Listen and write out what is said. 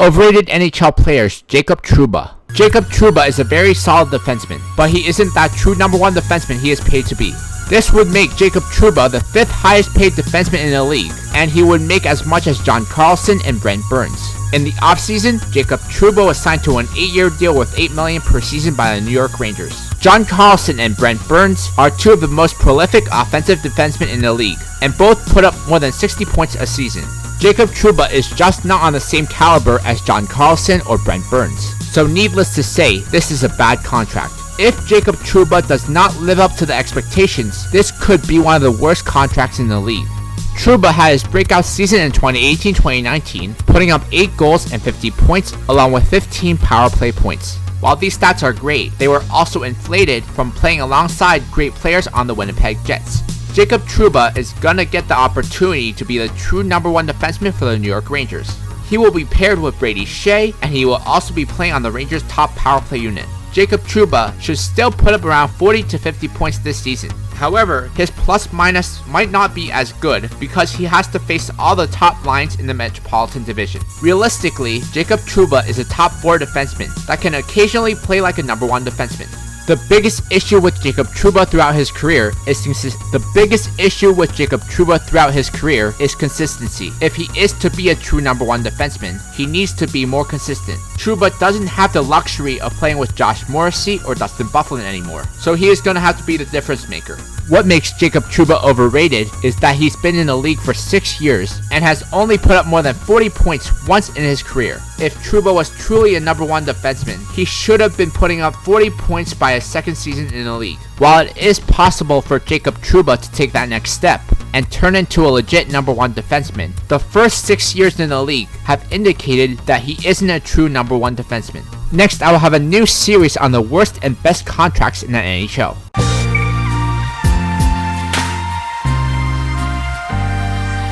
Overrated NHL Players, Jacob Trouba. Jacob Trouba is a very solid defenseman, but he isn't that true number one defenseman he is paid to be. This would make Jacob Trouba the 5th highest paid defenseman in the league, and he would make as much as John Carlson and Brent Burns. In the offseason, Jacob Trouba was signed to an 8-year deal with $8 million per season by the New York Rangers. John Carlson and Brent Burns are two of the most prolific offensive defensemen in the league, and both put up more than 60 points a season. Jacob Trouba is just not on the same caliber as John Carlson or Brent Burns, so needless to say, this is a bad contract. If Jacob Trouba does not live up to the expectations, this could be one of the worst contracts in the league. Trouba had his breakout season in 2018-2019, putting up 8 goals and 50 points along with 15 power play points. While these stats are great, they were also inflated from playing alongside great players on the Winnipeg Jets. Jacob Trouba is gonna get the opportunity to be the true number one defenseman for the New York Rangers. He will be paired with Brady Shea, and he will also be playing on the Rangers' top power play unit. Jacob Trouba should still put up around 40 to 50 points this season. However, his plus-minus might not be as good because he has to face all the top lines in the Metropolitan Division. Realistically, Jacob Trouba is a top 4 defenseman that can occasionally play like a number 1 defenseman. The biggest issue with Jacob Trouba throughout his career is consistency. If he is to be a true number 1 defenseman, he needs to be more consistent. Trouba doesn't have the luxury of playing with Josh Morrissey or Dustin Byfuglien anymore, so he is going to have to be the difference maker. What makes Jacob Trouba overrated is that he's been in the league for 6 years and has only put up more than 40 points once in his career. If Trouba was truly a number 1 defenseman, he should have been putting up 40 points by his second season in the league. While it is possible for Jacob Trouba to take that next step and turn into a legit number 1 defenseman, the first 6 years in the league have indicated that he isn't a true number 1 defenseman. Next, I will have a new series on the worst and best contracts in the NHL.